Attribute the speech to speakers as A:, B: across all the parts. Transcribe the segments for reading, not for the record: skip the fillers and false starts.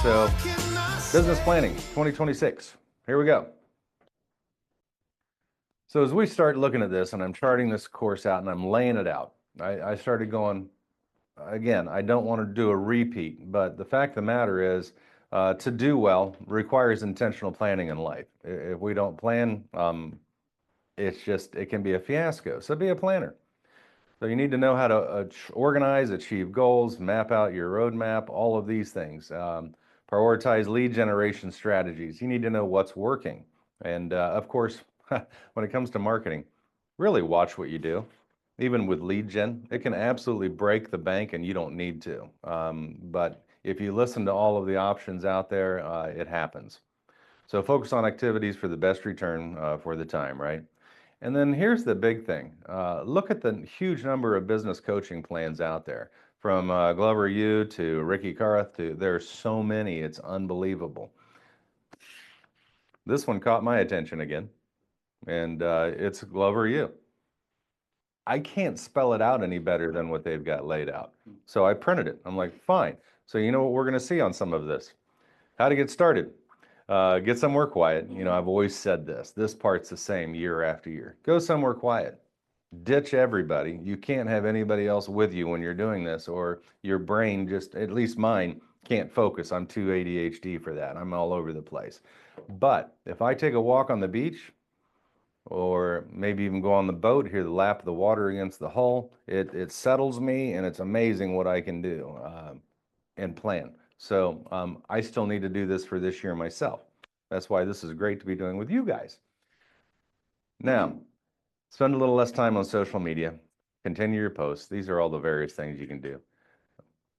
A: so business planning 2026. Here we go. So as we start looking at this, and I'm charting this course out and I'm laying it out, I started going, again, I don't want to do a repeat, but the fact of the matter is, to do well requires intentional planning in life. If we don't plan, it can be a fiasco. So be a planner. So you need to know how to organize, achieve goals, map out your roadmap, all of these things. Prioritize lead generation strategies. You need to know what's working. And of course, when it comes to marketing, really watch what you do. Even with lead gen, it can absolutely break the bank and you don't need to. But if you listen to all of the options out there, it happens. So focus on activities for the best return for the time, right? And then here's the big thing. Look at the huge number of business coaching plans out there, from Glover U to Ricky Karath to there's so many, it's unbelievable. This one caught my attention again, and it's Glover U. I can't spell it out any better than what they've got laid out. So I printed it. I'm like, fine. So you know what we're going to see on some of this? How to get started. Get somewhere quiet. You know, I've always said this. This part's the same year after year. Go somewhere quiet. Ditch everybody. You can't have anybody else with you when you're doing this, or your brain just, at least mine, can't focus. I'm too ADHD for that. I'm all over the place. But if I take a walk on the beach, or maybe even go on the boat, hear the lap of the water against the hull, it settles me, and it's amazing what I can do and plan. So I still need to do this for this year myself. That's why this is great to be doing with you guys. Now, spend a little less time on social media. Continue your posts. These are all the various things you can do.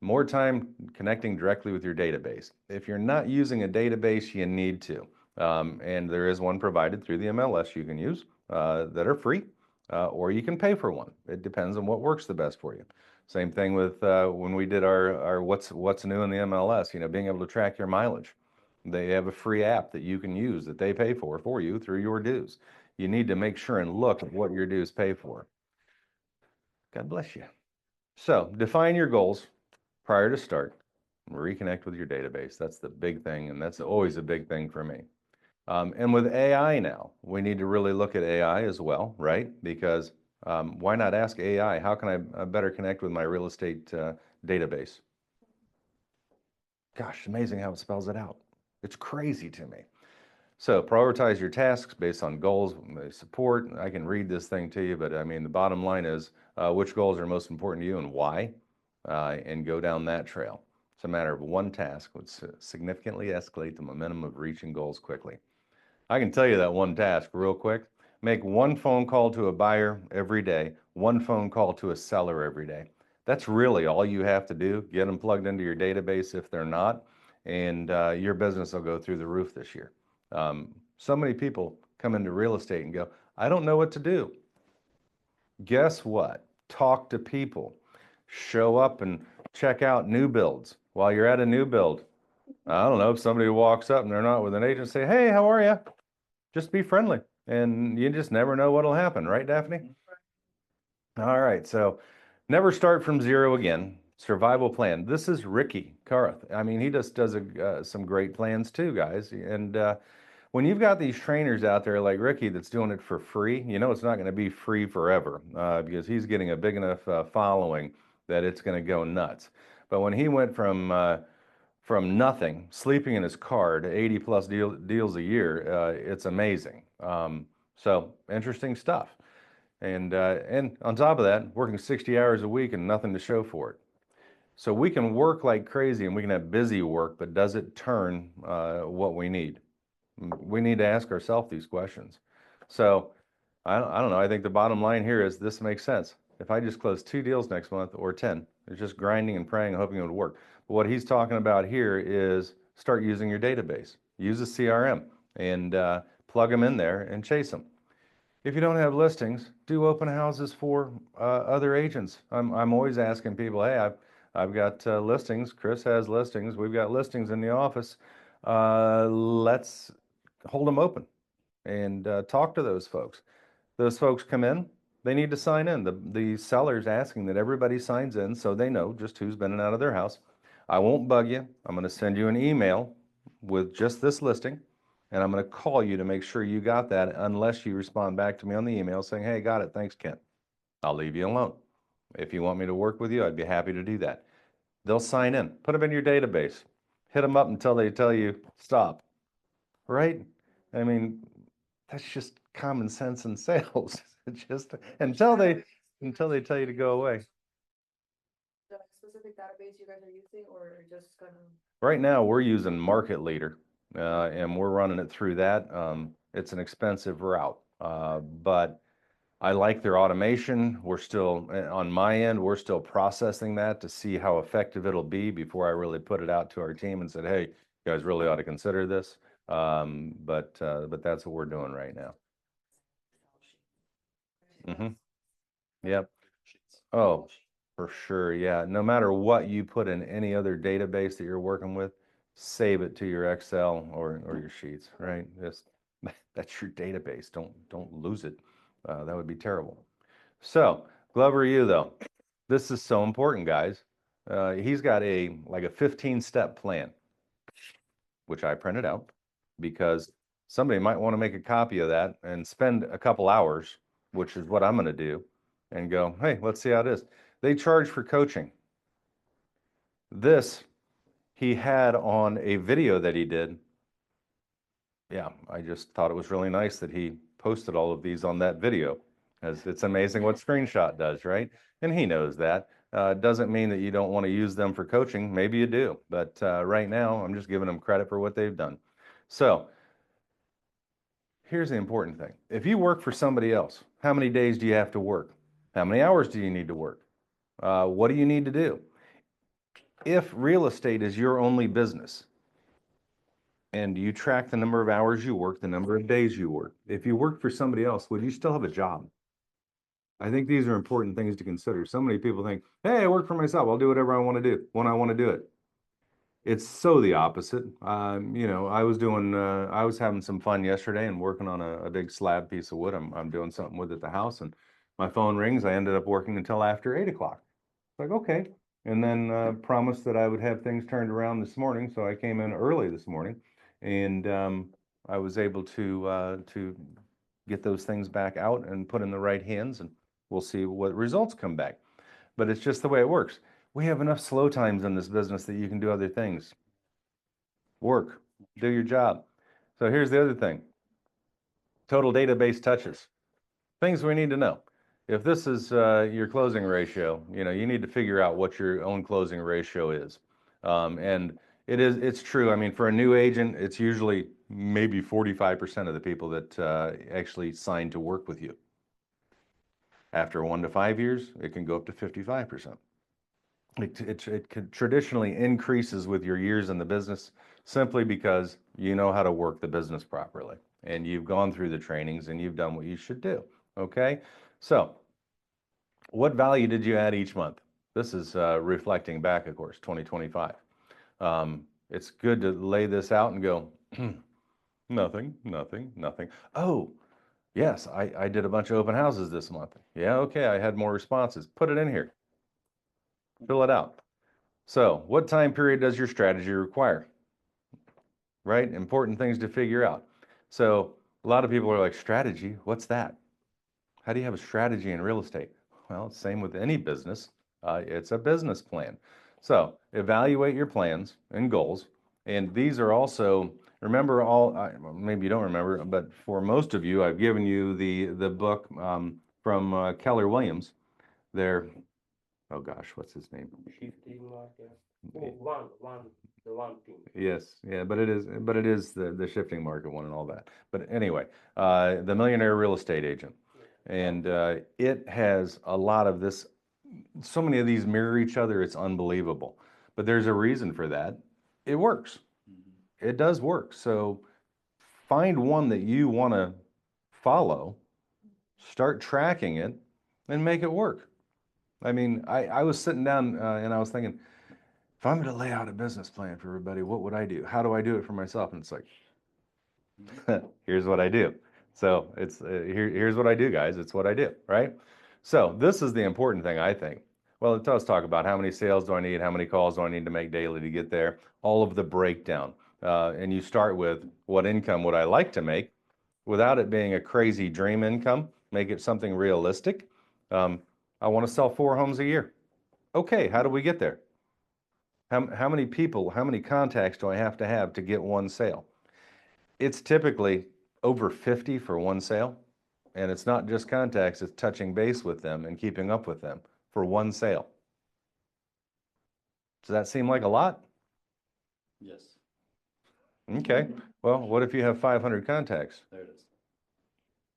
A: More time connecting directly with your database. If you're not using a database, you need to. And there is one provided through the MLS you can use that are free, or you can pay for one. It depends on what works the best for you. Same thing with when we did our what's new in the MLS, you know, being able to track your mileage. They have a free app that you can use that they pay for you through your dues. You need to make sure and look at what your dues pay for. God bless you. So define your goals prior to start. Reconnect with your database. That's the big thing, and that's always a big thing for me. And with AI now, we need to really look at AI as well, right? Because why not ask AI, how can I better connect with my real estate database? Gosh, amazing how it spells it out. It's crazy to me. So prioritize your tasks based on goals, support. I can read this thing to you, but I mean, the bottom line is which goals are most important to you and why, and go down that trail. It's a matter of one task would significantly escalate the momentum of reaching goals quickly. I can tell you that one task real quick. Make one phone call to a buyer every day, one phone call to a seller every day. That's really all you have to do. Get them plugged into your database if they're not, and your business will go through the roof this year. So many people come into real estate and go, I don't know what to do. Guess what? Talk to people. Show up and check out new builds. While you're at a new build, I don't know, if somebody walks up and they're not with an agent, say, hey, how are you? Just be friendly, and you just never know what'll happen, right, Daphne? All right, so never start from zero again. Survival plan. This is Ricky Karath. I mean, he just does some great plans too, guys. And when you've got these trainers out there like Ricky that's doing it for free, you know it's not going to be free forever because he's getting a big enough following that it's going to go nuts. But when he went from nothing, sleeping in his car, to 80 plus deals a year, it's amazing. So interesting stuff. And on top of that, working 60 hours a week and nothing to show for it. So we can work like crazy and we can have busy work, but does it turn what we need? We need to ask ourselves these questions. So I don't know. I think the bottom line here is this makes sense. If I just close 2 deals next month or 10, it's just grinding and praying and hoping it would work. But what he's talking about here is start using your database. Use a CRM and plug them in there and chase them. If you don't have listings, do open houses for other agents. I'm always asking people, hey, I've got listings. Chris has listings. We've got listings in the office. Let's hold them open and talk to those folks. Those folks come in, they need to sign in. The seller's asking that everybody signs in so they know just who's been in and out of their house. I won't bug you. I'm going to send you an email with just this listing, and I'm going to call you to make sure you got that unless you respond back to me on the email saying, hey, got it, thanks, Kent. I'll leave you alone. If you want me to work with you, I'd be happy to do that. They'll sign in, put them in your database, hit them up until they tell you stop, right? I mean, that's just common sense in sales. It's just until they tell you to go away.
B: The specific database you guys are using, or just kind of?
A: Right now, we're using Market Leader, and we're running it through that. It's an expensive route, but I like their automation. We're still, on my end, we're still processing that to see how effective it'll be before I really put it out to our team and said, hey, you guys really ought to consider this. But that's what we're doing right now. Mm-hmm. Yep. Oh, for sure. Yeah. No matter what you put in any other database that you're working with, save it to your Excel or your sheets, right? Just that's your database. Don't lose it. That would be terrible. So, Glover, you though, this is so important, guys. He's got like a 15-step plan, which I printed out because somebody might want to make a copy of that and spend a couple hours, which is what I'm going to do, and go, hey, let's see how it is. They charge for coaching. This he had on a video that he did. Yeah, I just thought it was really nice that he posted all of these on that video, as it's amazing what Screenshot does, right? And he knows that. Doesn't mean that you don't want to use them for coaching. Maybe you do, but right now I'm just giving them credit for what they've done. So here's the important thing. If you work for somebody else, how many days do you have to work? How many hours do you need to work? What do you need to do? If real estate is your only business and you track the number of hours you work, the number of days you work, if you work for somebody else, would you still have a job? I think these are important things to consider. So many people think, hey, I work for myself. I'll do whatever I want to do when I want to do it. It's so the opposite. I was having some fun yesterday and working on a big slab piece of wood. I'm doing something with at the house, and my phone rings. I ended up working until after 8 o'clock. It's like, okay. And then promised that I would have things turned around this morning. So I came in early this morning, and I was able to get those things back out and put in the right hands, and we'll see what results come back. But it's just the way it works. We have enough slow times in this business that you can do other things. Work, do your job. So here's the other thing. Total database touches. Things we need to know. If this is your closing ratio, you need to figure out what your own closing ratio is. And it's true. I mean, for a new agent, it's usually maybe 45% of the people that actually sign to work with you. After 1 to 5 years, it can go up to 55%. It traditionally increases with your years in the business simply because you know how to work the business properly and you've gone through the trainings and you've done what you should do. Okay, so what value did you add each month? This is reflecting back, of course, 2025. It's good to lay this out and go, nothing, nothing, nothing. Oh, yes, I did a bunch of open houses this month. Yeah, okay, I had more responses. Put it in here. Fill it out. So, what time period does your strategy require? Right? Important things to figure out. So, a lot of people are like, strategy, what's that? How do you have a strategy in real estate? Well, it's same with any business. It's a business plan. So, evaluate your plans and goals. And these are also, remember maybe you don't remember, but for most of you, I've given you the book from Keller Williams. There, oh gosh, what's his name?
C: Shifting market. Oh, the one thing.
A: Yes, yeah, but it is the shifting market one and all that. But anyway, the Millionaire Real Estate Agent, and it has a lot of this. So many of these mirror each other. It's unbelievable. But there's a reason for that. It works. It does work. So find one that you want to follow, start tracking it, and make it work. I mean, I was sitting down and I was thinking, if I'm going to lay out a business plan for everybody, what would I do? How do I do it for myself? And it's like, here's what I do. So it's here's what I do, guys. It's what I do, right? So this is the important thing, I think. Well, it does talk about how many sales do I need, how many calls do I need to make daily to get there, all of the breakdown. And you start with what income would I like to make without it being a crazy dream income, make it something realistic. I want to sell 4 homes a year. Okay, how do we get there? How many people, how many contacts do I have to get one sale? It's typically over 50 for one sale. And it's not just contacts, it's touching base with them and keeping up with them for one sale. Does that seem like a lot?
D: Yes,
A: Okay, well, what if you have 500 contacts?
D: there it is.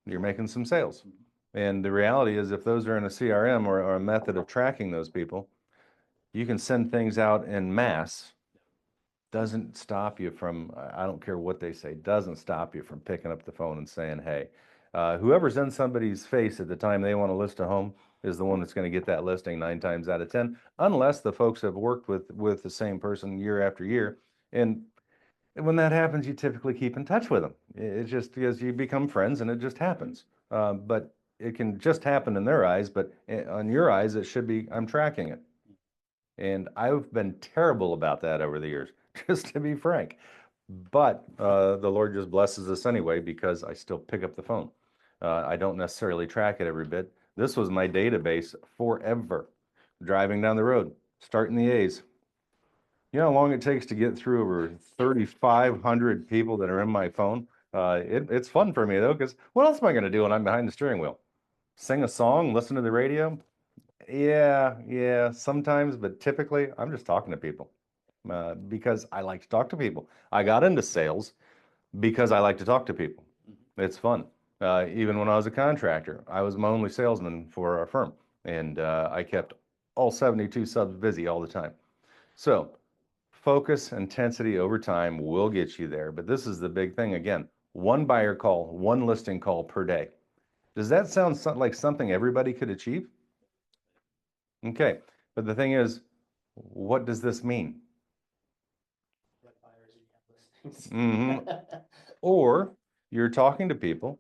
A: You're making some sales. And the reality is, if those are in a CRM or a method of tracking those people, you can send things out en masse. Doesn't stop you from, I don't care what they say, doesn't stop you from picking up the phone and saying, hey, whoever's in somebody's face at the time they want to list a home is the one that's going to get that listing 9 times out of 10, unless the folks have worked with the same person year after year. And when that happens, you typically keep in touch with them. It's just because you become friends and it just happens. But it can just happen in their eyes, but on your eyes, it should be, I'm tracking it. And I've been terrible about that over the years, just to be frank. But the Lord just blesses us anyway because I still pick up the phone. I don't necessarily track it every bit. This was my database forever. Driving down the road, starting the A's. You know how long it takes to get through over 3,500 people that are in my phone? It's fun for me though, because what else am I going to do when I'm behind the steering wheel? Sing a song, listen to the radio? Yeah, sometimes, but typically I'm just talking to people because I like to talk to people. I got into sales because I like to talk to people. It's fun. Even when I was a contractor, I was my only salesman for our firm, and I kept all 72 subs busy all the time. So focus, intensity over time will get you there. But this is the big thing again, one buyer call, one listing call per day. Does that sound like something everybody could achieve? Okay, but the thing is, what does this mean?
D: What buyers do you have listings?
A: Mhm. Or you're talking to people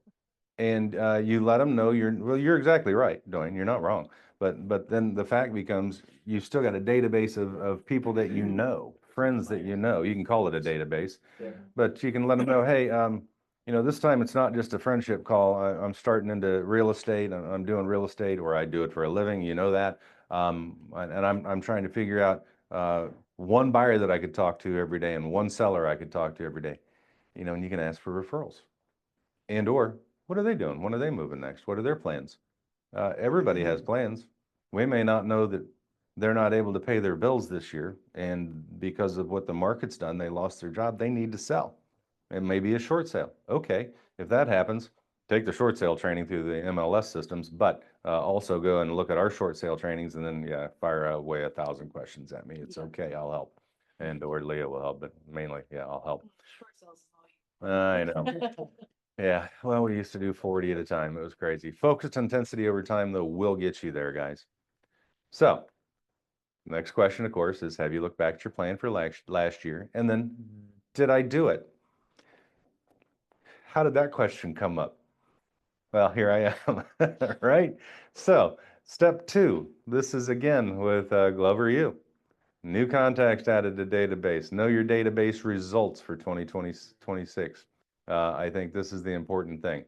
A: and you let them know you're exactly right, Dwayne, you're not wrong. But then the fact becomes you've still got a database of people that you know, friends that you know. You can call it a database,
C: Yeah.
A: but you can let them know, hey, this time it's not just a friendship call. I'm starting into real estate. I'm doing real estate, or I do it for a living. You know that, and I'm trying to figure out one buyer that I could talk to every day and one seller I could talk to every day. And you can ask for referrals, or what are they doing? When are they moving next? What are their plans? Everybody has plans. We may not know that they're not able to pay their bills this year, and because of what the market's done, they lost their job. They need to sell. It may be a short sale. Okay, if that happens, take the short sale training through the MLS systems, but also go and look at our short sale trainings, and then fire away 1,000 questions at me. It's okay, I'll help, or Leah will help, but mainly, I'll help.
B: Short sales is all
A: I know. Yeah, well, we used to do 40 at a time. It was crazy. Focused intensity over time, though, will get you there, guys. So, next question, of course, is have you looked back at your plan for last year? And then, did I do it? How did that question come up? Well, here I am, right? So, step 2, this is again with Glover U. New contacts added to database. Know your database results for 2026. I think this is the important thing.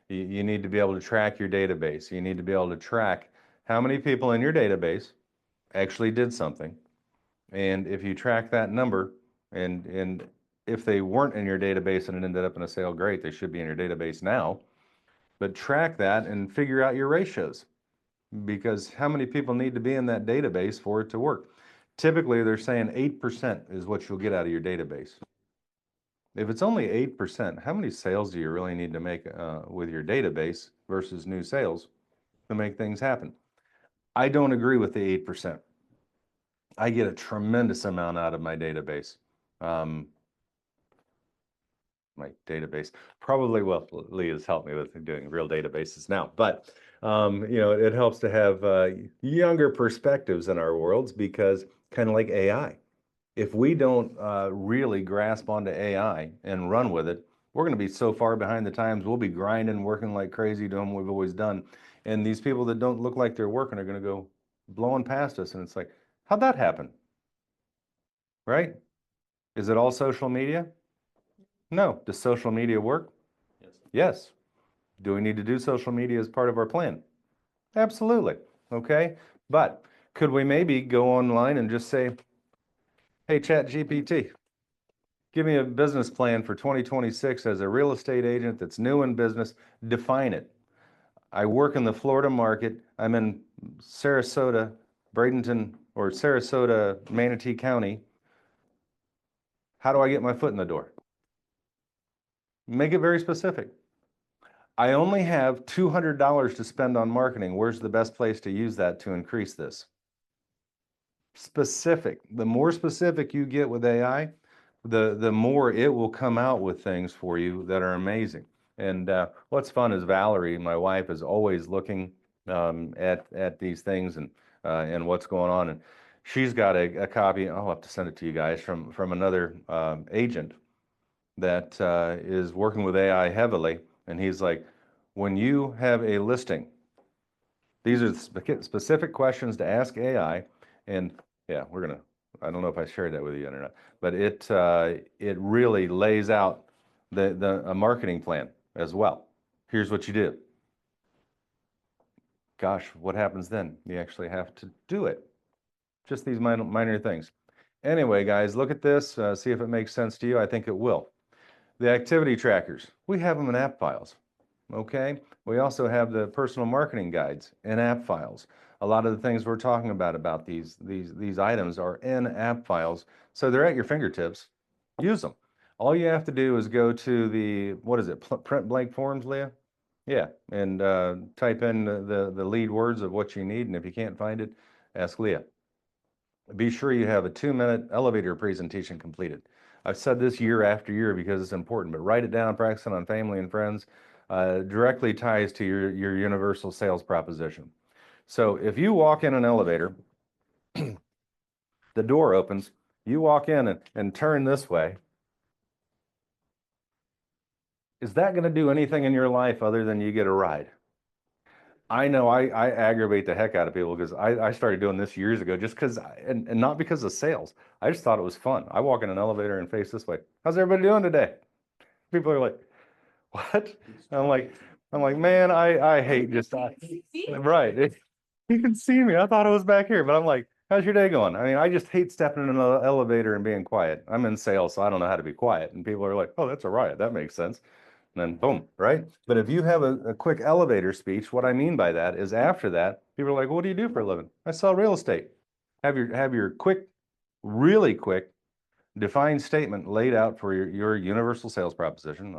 A: You need to be able to track your database. You need to be able to track how many people in your database actually did something. And if you track that number, and if they weren't in your database and it ended up in a sale, great, they should be in your database now. But track that and figure out your ratios, because how many people need to be in that database for it to work? Typically, they're saying 8% is what you'll get out of your database. If it's only 8%, how many sales do you really need to make with your database versus new sales to make things happen? I don't agree with the 8%. I get a tremendous amount out of my database. Probably, well, Leah's helped me with doing real databases now, but it helps to have younger perspectives in our worlds, because kind of like AI, if we don't really grasp onto AI and run with it, we're going to be so far behind the times. We'll be grinding, working like crazy, doing what we've always done. And these people that don't look like they're working are going to go, blowing past us, and it's like, how'd that happen? Right? Is it all social media? No. Does social media work?
D: Yes.
A: Yes. Do we need to do social media as part of our plan? Absolutely. Okay. But could we maybe go online and just say, hey, ChatGPT, give me a business plan for 2026 as a real estate agent that's new in business. Define it. I work in the Florida market. I'm in Sarasota, Bradenton, or Sarasota, Manatee County. How do I get my foot in the door? Make it very specific. I only have $200 to spend on marketing. Where's the best place to use that to increase this? Specific. The more specific you get with AI, the more it will come out with things for you that are amazing. And what's fun is Valerie, my wife, is always looking at these things and what's going on. And she's got a copy. I'll have to send it to you guys from another agent that is working with AI heavily. And he's like, when you have a listing, these are specific questions to ask AI. And yeah, I don't know if I shared that with you yet or not, but it really lays out a marketing plan as well. Here's what you do. Gosh, what happens then? You actually have to do it. Just these minor things. Anyway, guys, look at this, see if it makes sense to you. I think it will. The activity trackers, we have them in app files. Okay. We also have the personal marketing guides in app files. A lot of the things we're talking about these items are in app files, so they're at your fingertips. Use them. All you have to do is go to the, what is it, print blank forms, Leah? Yeah, and type in the lead words of what you need, and if you can't find it, ask Leah. Be sure you have a 2-minute elevator presentation completed. I've said this year after year because it's important, but write it down, practice it on family and friends. Directly ties to your universal sales proposition. So if you walk in an elevator, the door opens, you walk in and turn this way. Is that going to do anything in your life other than you get a ride? I know I aggravate the heck out of people because I started doing this years ago just because, and not because of sales. I just thought it was fun. I walk in an elevator and face this way. How's everybody doing today? People are like, what? I'm like, man, I hate just, right. You can see me. I thought I was back here, but I'm like, how's your day going? I mean, I just hate stepping in an elevator and being quiet. I'm in sales, so I don't know how to be quiet. And people are like, oh, that's a riot. That makes sense. And then boom, right? But if you have a quick elevator speech, what I mean by that is after that, people are like, what do you do for a living? I sell real estate. Have your quick, really quick, defined statement laid out for your universal sales proposition,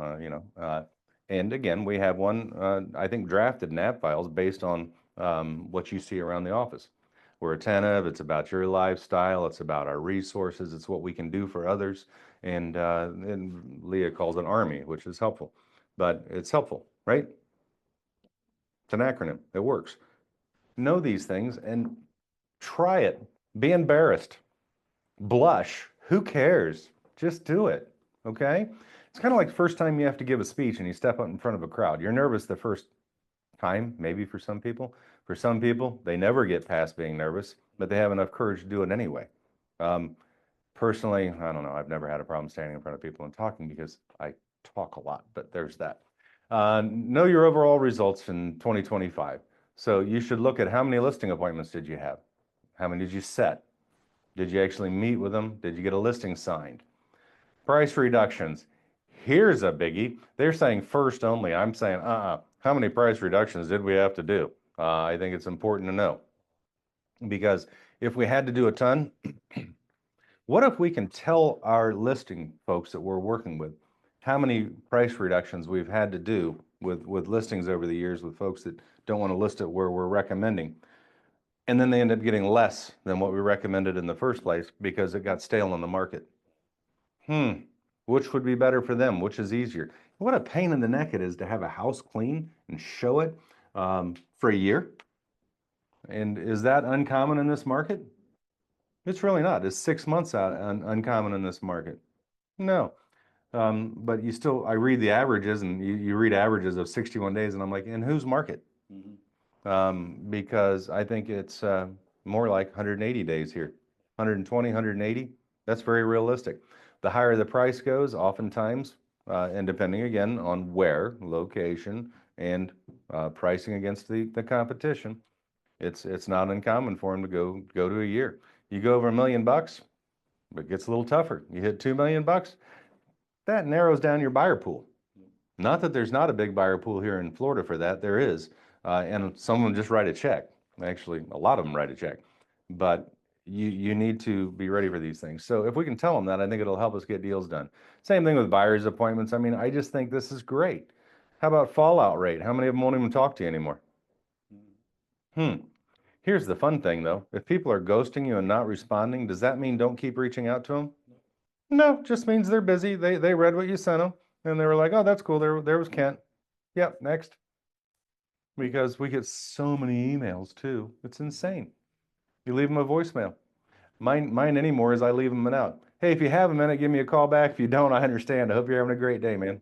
A: and again, we have one, I think, drafted in app files based on what you see around the office. We're attentive. It's about your lifestyle. It's about our resources. It's what we can do for others. And Leah calls it ARMY, which is helpful. But it's helpful, right? It's an acronym. It works. Know these things and try it. Be embarrassed. Blush. Who cares? Just do it, okay? It's kind of like the first time you have to give a speech and you step up in front of a crowd. You're nervous the first time, maybe for some people. For some people, they never get past being nervous, but they have enough courage to do it anyway. Personally, I don't know. I've never had a problem standing in front of people and talking because I talk a lot, but there's that. Know your overall results in 2025. So you should look at how many listing appointments did you have? How many did you set? Did you actually meet with them? Did you get a listing signed? Price reductions. Here's a biggie. They're saying first only. I'm saying, how many price reductions did we have to do? I think it's important to know. Because if we had to do a ton, what if we can tell our listing folks that we're working with how many price reductions we've had to do with listings over the years with folks that don't want to list it where we're recommending? And then they end up getting less than what we recommended in the first place because it got stale on the market. Which would be better for them? Which is easier? What a pain in the neck it is to have a house clean and show it for a year. And is that uncommon in this market? It's really not. Is 6 months out uncommon in this market? No. But I read the averages, and you read averages of 61 days, and I'm like, in whose market? Because I think it's more like 180 days here. 120, 180, that's very realistic. The higher the price goes, oftentimes, and depending again on where, location, and pricing against the competition, it's not uncommon for them to go to a year. You go over $1 million, it gets a little tougher. You hit $2 million, that narrows down your buyer pool. Not that there's not a big buyer pool here in Florida for that, there is, and some of them just write a check. Actually, a lot of them write a check, but you need to be ready for these things. So if we can tell them that, I think it'll help us get deals done. Same thing with buyer's appointments. I mean, I just think this is great. How about fallout rate? How many of them won't even talk to you anymore? Here's the fun thing though. If people are ghosting you and not responding, does that mean don't keep reaching out to them? No, just means they're busy. They read what you sent them and they were like, oh, that's cool. There was Kent. Yep, next. Because we get so many emails too. It's insane. You leave them a voicemail. Mine anymore is I leave them out. Hey, if you have a minute, give me a call back. If you don't, I understand. I hope you're having a great day, man.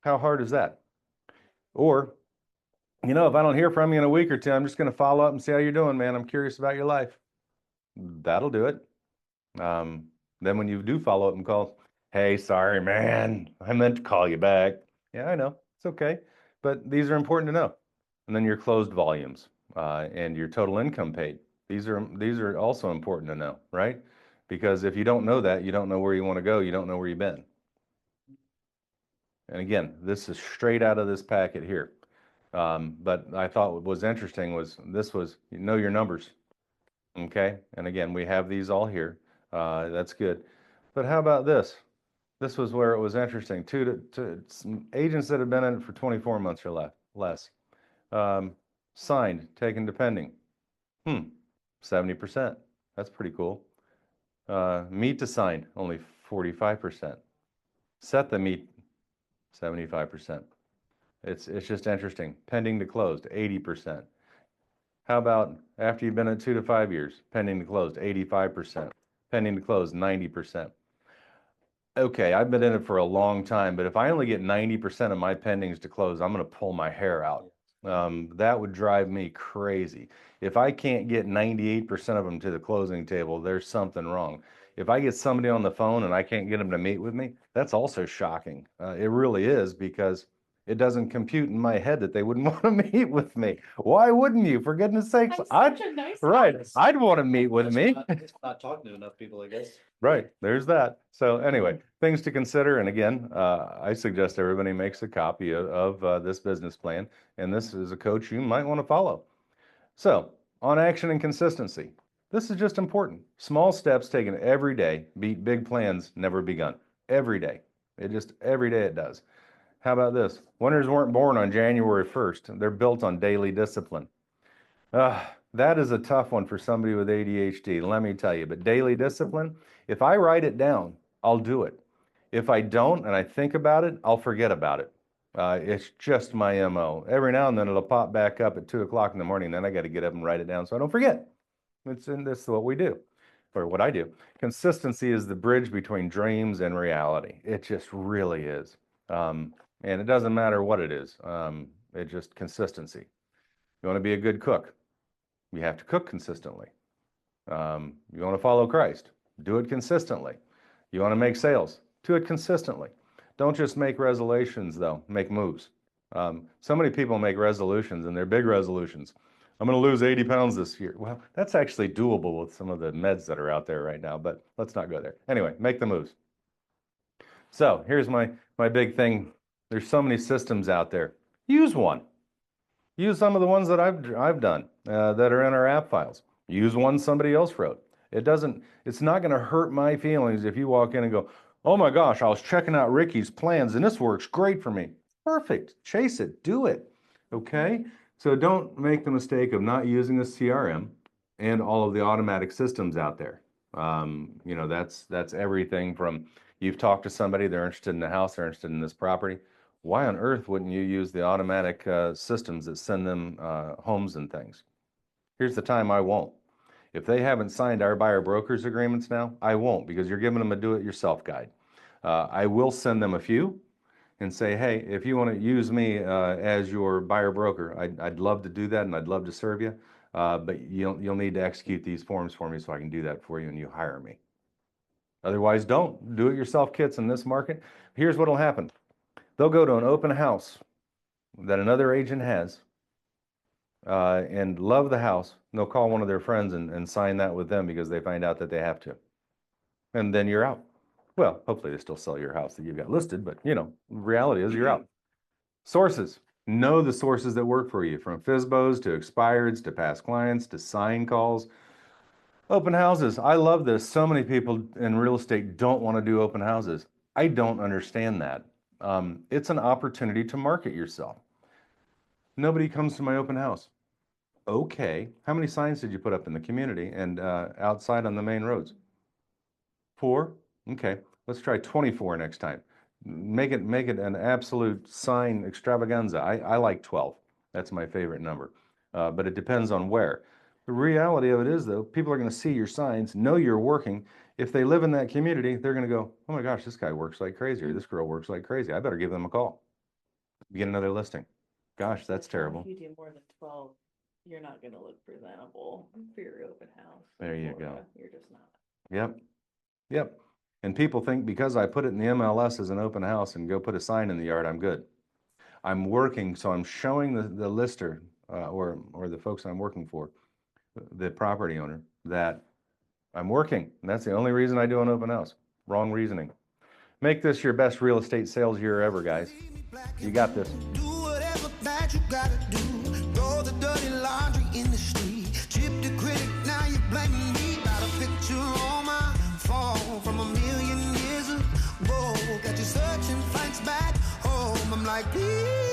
A: How hard is that? Or, you know, if I don't hear from you in a week or two, I'm just going to follow up and see how you're doing, man. I'm curious about your life. That'll do it. Then when you do follow up and call, hey, sorry, man, I meant to call you back. Yeah, I know. It's okay. But these are important to know. And then your closed volumes and your total income paid. These are also important to know, right? Because if you don't know that, you don't know where you want to go. You don't know where you've been. And again, this is straight out of this packet here. But I thought what was interesting was this was, you know your numbers. Okay. And again, we have these all here. That's good. But how about this? This was where it was interesting. To agents that have been in it for 24 months or less. Signed, taken to pending. 70%. That's pretty cool. Meet to sign, only 45%. Set the meet, 75%. It's just interesting. Pending to closed, 80%. How about after you've been at 2 to 5 years? Pending to closed, 85%. Pending to close, 90%. Okay, I've been in it for a long time, but if I only get 90% of my pendings to close, I'm going to pull my hair out. That would drive me crazy. If I can't get 98% of them to the closing table, there's something wrong. If I get somebody on the phone and I can't get them to meet with me, that's also shocking. It really is, because it doesn't compute in my head that they wouldn't want to meet with me. Why wouldn't you? For goodness sakes,
B: I'm such a nice
A: right.
B: guy.
A: I'd want to meet with me.
D: Not talking to enough people, I guess.
A: Right, there's that. So anyway, things to consider. And again, I suggest everybody makes a copy of this business plan. And this is a coach you might want to follow. So on action and consistency, this is just important. Small steps taken every day beat big plans never begun. Every day. Every day it does. How about this? Winners weren't born on January 1st. They're built on daily discipline. That is a tough one for somebody with ADHD, let me tell you. But daily discipline, if I write it down, I'll do it. If I don't and I think about it, I'll forget about it. It's just my MO. Every now and then it'll pop back up at 2 o'clock in the morning. Then I got to get up and write it down so I don't forget. That's what we do, or what I do. Consistency is the bridge between dreams and reality. It just really is. And it doesn't matter what it is. It's just consistency. You want to be a good cook, you have to cook consistently. You want to follow Christ, do it consistently. You want to make sales, do it consistently. Don't just make resolutions though, make moves. So many people make resolutions and they're big resolutions. I'm going to lose 80 pounds this year. Well, that's actually doable with some of the meds that are out there right now, but let's not go there. Anyway, make the moves. So here's my big thing. There's so many systems out there. Use one. Use some of the ones that I've done that are in our app files. Use one somebody else wrote. It's not going to hurt my feelings if you walk in and go, oh my gosh, I was checking out Ricky's plans and this works great for me. Perfect. Chase it. Do it. Okay? So don't make the mistake of not using the CRM and all of the automatic systems out there. You know, that's everything from you've talked to somebody, they're interested in the house, they're interested in this property. Why on earth wouldn't you use the automatic systems that send them homes and things? Here's the time I won't. If they haven't signed our buyer brokers agreements now, I won't, because you're giving them a do-it-yourself guide. I will send them a few and say, hey, if you want to use me as your buyer broker, I'd love to do that and I'd love to serve you. But you'll need to execute these forms for me so I can do that for you and you hire me. Otherwise, don't. Do it yourself kits in this market. Here's what'll happen. They'll go to an open house that another agent has and love the house. And they'll call one of their friends and sign that with them because they find out that they have to. And then you're out. Well, hopefully they still sell your house that you've got listed, but you know, reality is you're out. Sources. Know the sources that work for you, from FSBOs to expireds to past clients to sign calls. Open houses. I love this. So many people in real estate don't want to do open houses. I don't understand that. It's an opportunity to market yourself. Nobody comes to my open house. Okay. How many signs did you put up in the community and outside on the main roads? 4? Okay. Let's try 24 next time. Make it an absolute sign extravaganza. I like 12. That's my favorite number. But it depends on where. The reality of it is, though, people are going to see your signs, know you're working. If they live in that community, they're going to go, oh my gosh, this guy works like crazy, or this girl works like crazy. I better give them a call. Get another listing. Gosh, that's terrible.
E: If you do more than 12, you're not gonna look presentable for your open house. in
A: There you go.
E: Florida. You're just not.
A: Yep. Yep. And people think because I put it in the MLS as an open house and go put a sign in the yard, I'm good. I'm working, so I'm showing the lister or the folks I'm working for, the property owner, that I'm working. And that's the only reason I do an open house. Wrong reasoning. Make this your best real estate sales year ever, guys. You got this.
F: Do whatever bad you gotta do. Throw the dirty laundry in the street. Chip the critic, now you're blaming me. Got a picture on my phone from a million years ago. Got you searching, flights back home. I'm like, please.